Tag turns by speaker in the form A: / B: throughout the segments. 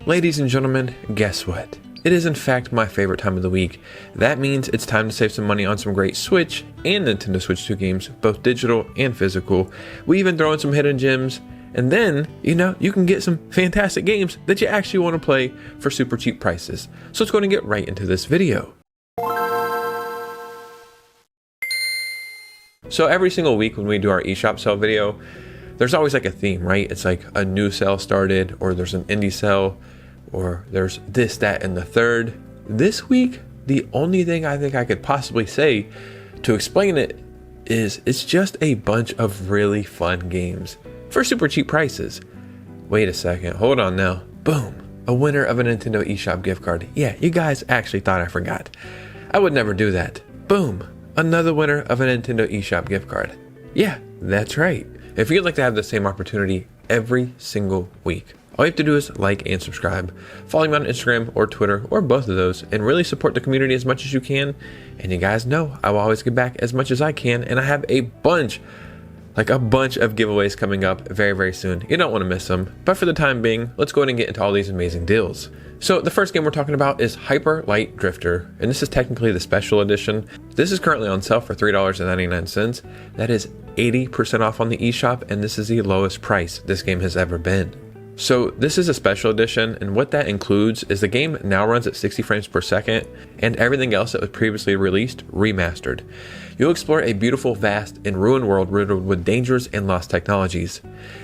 A: Ladies and gentlemen, guess what? It is in fact my favorite time of the week. That means it's time to save some money on some great Switch and Nintendo Switch 2 games, both digital and physical. We even throw in some hidden gems, and then, you can get some fantastic games that you actually want to play for super cheap prices. So let's go and get right into this video. So every single week when we do our eShop sale video, there's always like a theme, right? It's like a new sale started, or there's an indie sale, or there's this, that, and the third. This week, the only thing I think I could possibly say to explain it is it's just a bunch of really fun games for super cheap prices. Wait a second, hold on now. Boom, a winner of a Nintendo eShop gift card. Yeah, you guys actually thought I forgot. I would never do that. Boom, another winner of a Nintendo eShop gift card. Yeah, that's right. If you'd like to have the same opportunity every single week, all you have to do is like and subscribe. Follow me on Instagram or Twitter or both of those and really support the community as much as you can. And you guys know I will always give back as much as I can. And I have a bunch of giveaways coming up very, very soon. You don't want to miss them. But for the time being, let's go ahead and get into all these amazing deals. So the first game we're talking about is Hyper Light Drifter, and this is technically the special edition. This is currently on sale for $3.99. That is 80% off on the eShop, and this is the lowest price this game has ever been. So this is a special edition, and what that includes is the game now runs at 60 frames per second, and everything else that was previously released remastered. You'll explore a beautiful, vast, and ruined world riddled with dangers and lost technologies.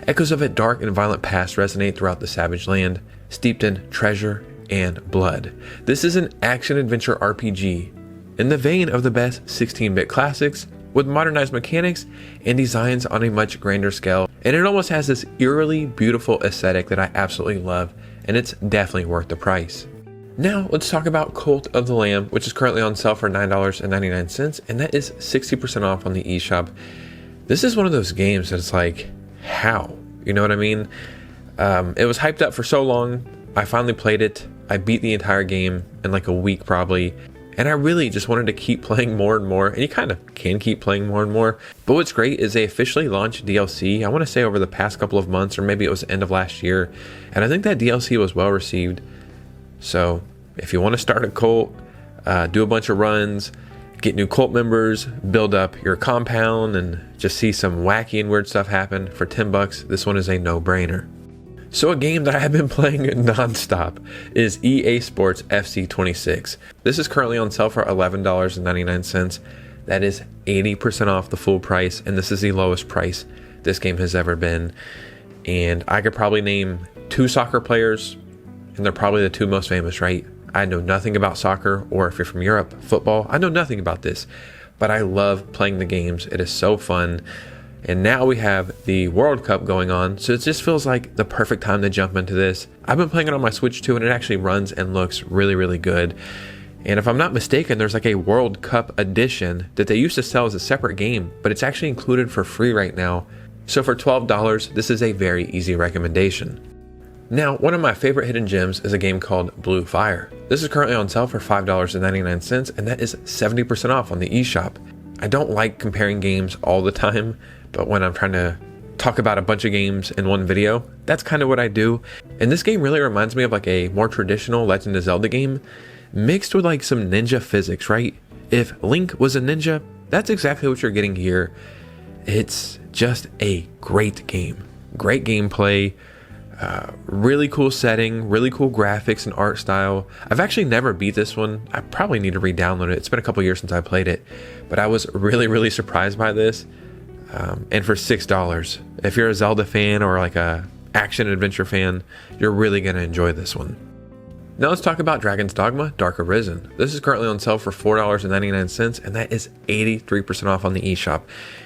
A: Echoes of a dark and violent past resonate throughout the savage land, steeped in treasure and blood. This is an action-adventure RPG in the vein of the best 16-bit classics, with modernized mechanics and designs on a much grander scale. And it almost has this eerily beautiful aesthetic that I absolutely love, and it's definitely worth the price. Now let's talk about Cult of the Lamb, which is currently on sale for $9.99, and that is 60% off on the eShop. This is one of those games that's like, how? You know what I mean? It was hyped up for so long. I finally played it. I beat the entire game in like a week probably. And I really just wanted to keep playing more and more, and you kind of can keep playing more and more. But what's great is they officially launched DLC, I want to say over the past couple of months, or maybe it was the end of last year. And I think that DLC was well received. So if you want to start a cult, do a bunch of runs, get new cult members, build up your compound, and just see some wacky and weird stuff happen for $10, this one is a no-brainer. So a game that I have been playing non-stop is EA Sports FC 26. This is currently on sale for $11.99. That is 80% off the full price, and this is the lowest price this game has ever been. And I could probably name 2 soccer players, and they're probably the 2 most famous, right? I know nothing about soccer, or if you're from Europe, football. I know nothing about this, but I love playing the games. It is so fun. And now we have the World Cup going on, so it just feels like the perfect time to jump into this. I've been playing it on my Switch too, and it actually runs and looks really, really good. And if I'm not mistaken, there's like a World Cup edition that they used to sell as a separate game, but it's actually included for free right now. So for $12, this is a very easy recommendation. Now, one of my favorite hidden gems is a game called Blue Fire. This is currently on sale for $5.99, and that is 70% off on the eShop. I don't like comparing games all the time, but when I'm trying to talk about a bunch of games in one video, that's kind of what I do. And this game really reminds me of like a more traditional Legend of Zelda game, mixed with like some ninja physics, right? If Link was a ninja, that's exactly what you're getting here. It's just a great game. Great gameplay, really cool setting, really cool graphics and art style. I've actually never beat this one. I probably need to re-download it. It's been a couple years since I played it, but I was really, really surprised by this. And for $6, if you're a Zelda fan or like a action adventure fan, you're really going to enjoy this one. Now let's talk about Dragon's Dogma Dark Arisen. This is currently on sale for $4.99, and that is 83% off on the eShop.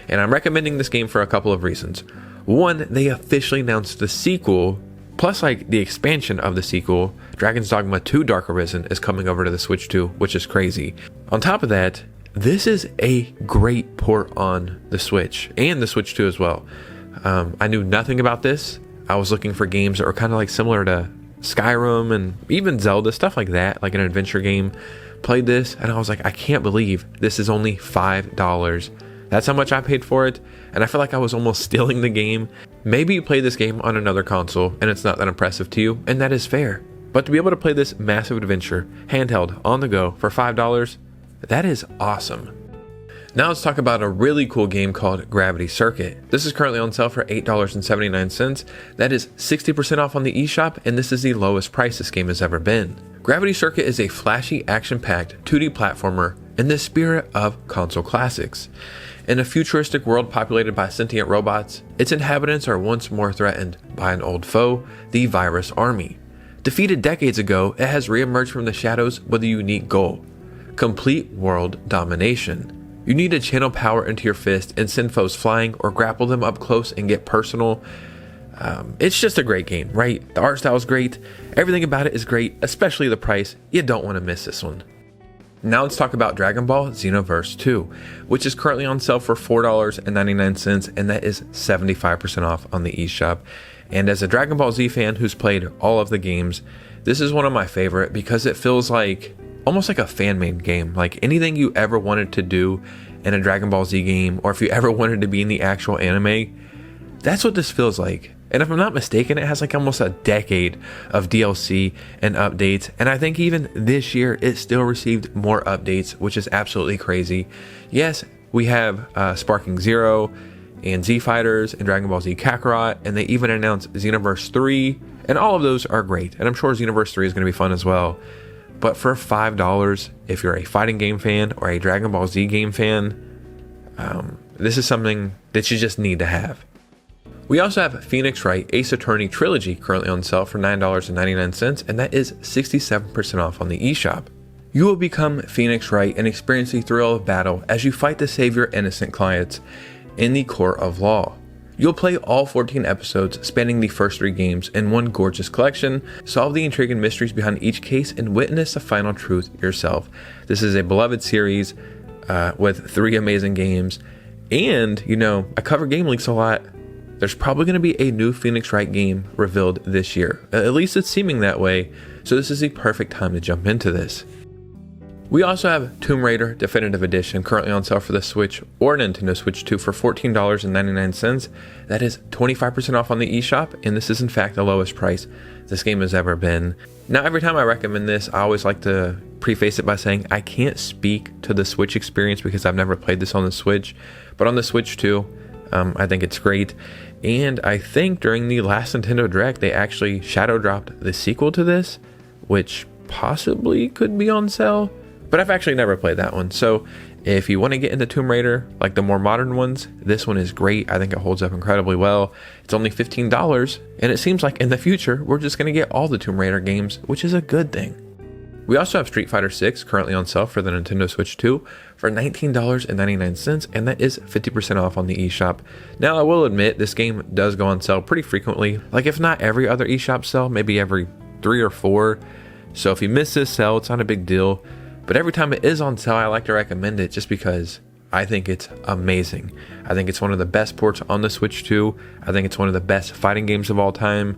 A: And I'm recommending this game for a couple of reasons. One, they officially announced the sequel, plus like the expansion of the sequel, Dragon's Dogma 2 Dark Arisen, is coming over to the Switch too, which is crazy. On top of that, this is a great port on the Switch, and the Switch 2 as well. I knew nothing about this. I was looking for games that were kind of like similar to Skyrim and even Zelda, stuff like that, like an adventure game. Played this, and I was like, I can't believe this is only $5. That's how much I paid for it, and I feel like I was almost stealing the game. Maybe you play this game on another console, and it's not that impressive to you, and that is fair. But to be able to play this massive adventure handheld on the go for $5, that is awesome. Now let's talk about a really cool game called Gravity Circuit. This is currently on sale for $8.79. That is 60% off on the eShop, and this is the lowest price this game has ever been. Gravity Circuit is a flashy, action-packed 2D platformer in the spirit of console classics. In a futuristic world populated by sentient robots, its inhabitants are once more threatened by an old foe, the Virus Army. Defeated decades ago, it has reemerged from the shadows with a unique goal: complete world domination. You need to channel power into your fist and send foes flying or grapple them up close and get personal. It's just a great game, right? The art style is great. Everything about it is great, especially the price. You don't want to miss this one. Now let's talk about Dragon Ball XENOVERSE 2, which is currently on sale for $4.99, and that is 75% off on the eShop. And as a Dragon Ball Z fan who's played all of the games, this is one of my favorite because it feels like almost like a fan-made game. Like anything you ever wanted to do in a Dragon Ball Z game, or if you ever wanted to be in the actual anime, that's what this feels like. And if I'm not mistaken, it has like almost a decade of DLC and updates. And I think even this year, it still received more updates, which is absolutely crazy. Yes, we have Sparking Zero and Z Fighters and Dragon Ball Z Kakarot, and they even announced Xenoverse 3, and all of those are great. And I'm sure Xenoverse 3 is going to be fun as well. But for $5, if you're a fighting game fan or a Dragon Ball Z game fan, this is something that you just need to have. We also have Phoenix Wright Ace Attorney Trilogy currently on sale for $9.99, and that is 67% off on the eShop. You will become Phoenix Wright and experience the thrill of battle as you fight to save your innocent clients in the court of law. You'll play all 14 episodes spanning the first 3 games in one gorgeous collection, solve the intrigue and mysteries behind each case, and witness the final truth yourself. This is a beloved series with 3 amazing games, and you know, I cover game leaks a lot. There's probably going to be a new Phoenix Wright game revealed this year. At least it's seeming that way, so this is the perfect time to jump into this. We also have Tomb Raider Definitive Edition currently on sale for the Switch or Nintendo Switch 2 for $14.99. That is 25% off on the eShop, and this is in fact the lowest price this game has ever been. Now, every time I recommend this, I always like to preface it by saying I can't speak to the Switch experience because I've never played this on the Switch, but on the Switch 2, I think it's great. And I think during the last Nintendo Direct, they actually shadow dropped the sequel to this, which possibly could be on sale, but I've actually never played that one. So if you want to get into Tomb Raider, like the more modern ones, this one is great. I think it holds up incredibly well. It's only $15, and it seems like in the future, we're just going to get all the Tomb Raider games, which is a good thing. We also have Street Fighter 6 currently on sale for the Nintendo Switch 2 for $19.99, and that is 50% off on the eShop. Now, I will admit, this game does go on sale pretty frequently. Like, if not every other eShop sale, maybe every 3 or 4. So if you miss this sale, it's not a big deal. But every time it is on sale, I like to recommend it just because I think it's amazing. I think it's one of the best ports on the Switch 2. I think it's one of the best fighting games of all time.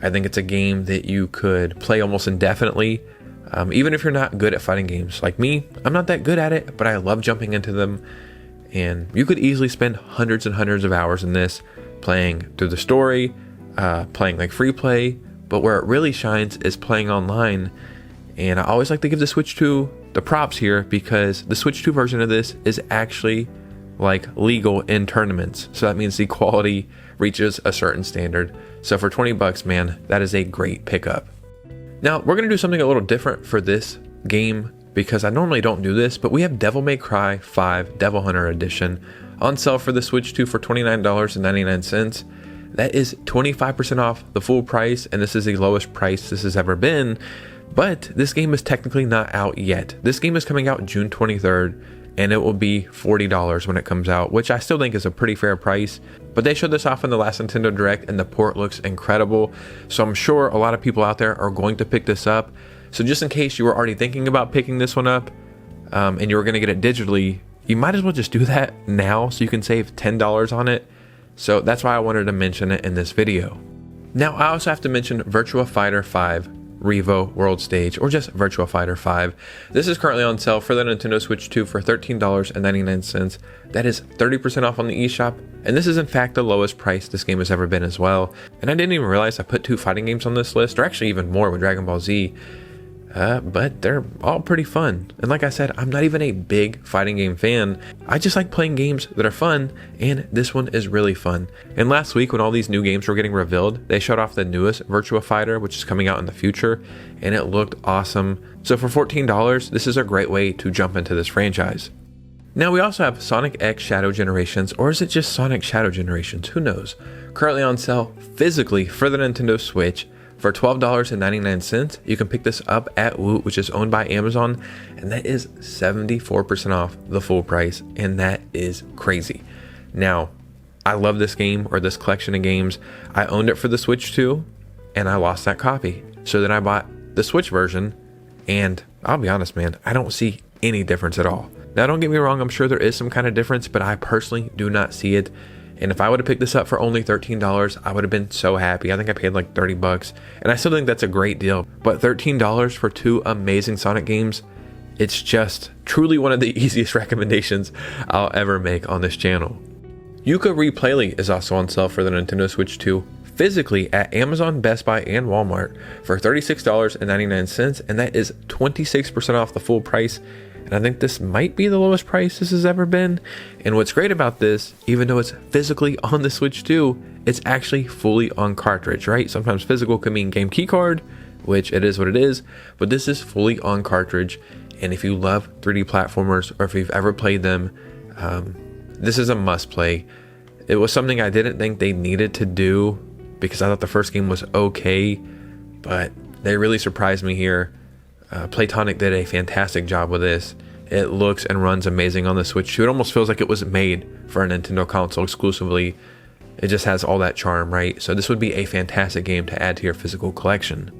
A: I think it's a game that you could play almost indefinitely. Even if you're not good at fighting games like me, I'm not that good at it, but I love jumping into them. And you could easily spend hundreds and hundreds of hours in this, playing through the story, playing like free play, but where it really shines is playing online. And I always like to give the Switch 2 the props here because the Switch 2 version of this is actually like legal in tournaments. So that means the quality reaches a certain standard. So for $20, man, that is a great pickup. Now, we're going to do something a little different for this game because I normally don't do this, but we have Devil May Cry 5 Devil Hunter Edition on sale for the Switch 2 for $29.99. That is 25% off the full price, and this is the lowest price this has ever been, but this game is technically not out yet. This game is coming out June 23rd, and it will be $40 when it comes out, which I still think is a pretty fair price. But they showed this off in the last Nintendo Direct, and the port looks incredible. So I'm sure a lot of people out there are going to pick this up. So just in case you were already thinking about picking this one up, and you were going to get it digitally, you might as well just do that now so you can save $10 on it. So that's why I wanted to mention it in this video. Now I also have to mention Virtua Fighter 5 REVO World Stage, or just Virtua Fighter 5. This is currently on sale for the Nintendo Switch 2 for $13.99. That is 30% off on the eShop, and this is in fact the lowest price this game has ever been as well. And I didn't even realize I put 2 fighting games on this list, or actually even more with Dragon Ball Z. But they're all pretty fun. And like I said, I'm not even a big fighting game fan. I just like playing games that are fun, and this one is really fun. And last week when all these new games were getting revealed, they showed off the newest Virtua Fighter, which is coming out in the future, and it looked awesome. So for $14, this is a great way to jump into this franchise. Now we also have Sonic X Shadow Generations, or is it just Sonic Shadow Generations? Who knows? Currently on sale physically for the Nintendo Switch for $12.99. You can pick this up at Woot, which is owned by Amazon, and that is 74% off the full price, and that is crazy. Now, I love this game, or this collection of games. I owned it for the Switch 2, and I lost that copy. So then I bought the Switch version, and I'll be honest, man, I don't see any difference at all. Now, don't get me wrong, I'm sure there is some kind of difference, but I personally do not see it. And if I would have picked this up for only $13, I would have been so happy. I think I paid like 30 bucks, and I still think that's a great deal. But $13 for 2 amazing Sonic games, it's just truly one of the easiest recommendations I'll ever make on this channel. YOOKA REPLAYLEE is also on sale for the Nintendo Switch 2 physically at Amazon, Best Buy, and Walmart for $36.99, and that is 26% off the full price. And I think this might be the lowest price this has ever been. And what's great about this, even though it's physically on the Switch 2, it's actually fully on cartridge, right? Sometimes physical can mean game key card, which it is what it is, but this is fully on cartridge. And if you love 3D platformers, or if you've ever played them, this is a must play. It was something I didn't think they needed to do because I thought the first game was okay, but they really surprised me here. Playtonic did a fantastic job with this. It looks and runs amazing on the Switch 2. It almost feels like it was made for a Nintendo console exclusively. It just has all that charm, right? So this would be a fantastic game to add to your physical collection.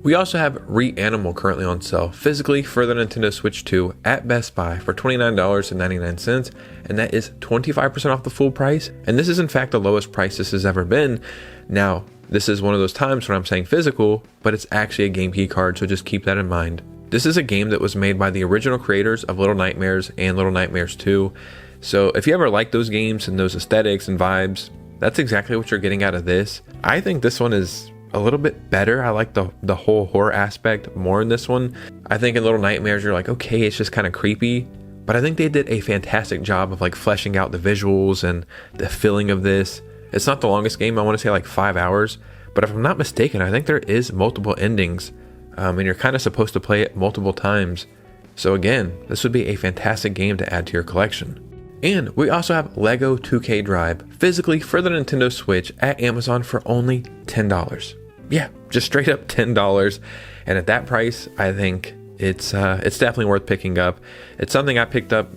A: We also have REANIMAL currently on sale physically for the Nintendo Switch 2 at Best Buy for $29.99, and that is 25% off the full price. And this is in fact the lowest price this has ever been. Now, this is one of those times when I'm saying physical, but it's actually a game key card, so just keep that in mind. This is a game that was made by the original creators of Little Nightmares and Little Nightmares 2. So if you ever like those games and those aesthetics and vibes, that's exactly what you're getting out of this. I think this one is a little bit better. I like the whole horror aspect more in this one. I think in Little Nightmares, you're like, okay, it's just kind of creepy. But I think they did a fantastic job of like fleshing out the visuals and the feeling of this. It's not the longest game. I want to say like 5 hours, but if I'm not mistaken, I think there is multiple endings, and you're kind of supposed to play it multiple times. So again, this would be a fantastic game to add to your collection. And we also have Lego 2K Drive physically for the Nintendo Switch at Amazon for only $10. Yeah, just straight up $10. And at that price, I think it's definitely worth picking up. It's something I picked up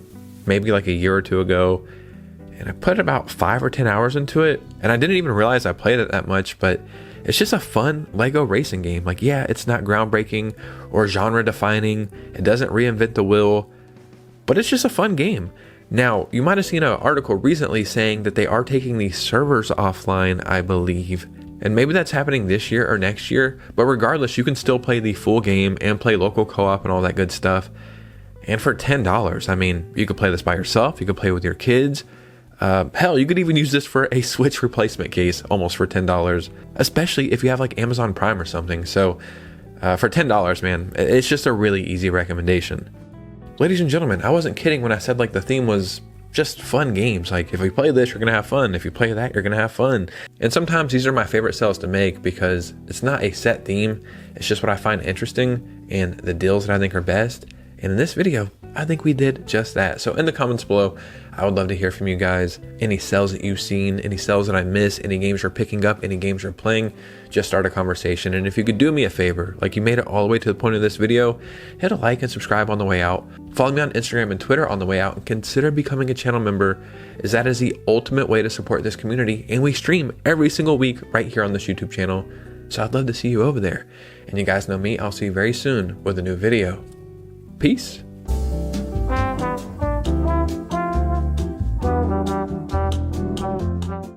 A: maybe like a year or two ago, and I put about 5 or 10 hours into it, and I didn't even realize I played it that much, but it's just a fun Lego racing game. Like, yeah, it's not groundbreaking or genre defining. It doesn't reinvent the wheel, but it's just a fun game. Now, you might have seen an article recently saying that they are taking these servers offline, I believe, and maybe that's happening this year or next year, but regardless, you can still play the full game and play local co-op and all that good stuff. And for $10, I mean, you could play this by yourself, you could play with your kids. Hell, you could even use this for a Switch replacement case almost for $10, especially if you have like Amazon Prime or something. So for $10, man, it's just a really easy recommendation. Ladies and gentlemen, I wasn't kidding when I said like the theme was just fun games. Like if you play this, you're going to have fun. If you play that, you're going to have fun. And sometimes these are my favorite sales to make because it's not a set theme. It's just what I find interesting and the deals that I think are best. And in this video, I think we did just that. So in the comments below, I would love to hear from you guys. Any sales that you've seen, any sales that I missed, any games you're picking up, any games you're playing, just start a conversation. And if you could do me a favor, like you made it all the way to the point of this video, hit a like and subscribe on the way out. Follow me on Instagram and Twitter on the way out, and consider becoming a channel member, as that is the ultimate way to support this community. And we stream every single week right here on this YouTube channel. So I'd love to see you over there. And you guys know me, I'll see you very soon with a new video. Peace.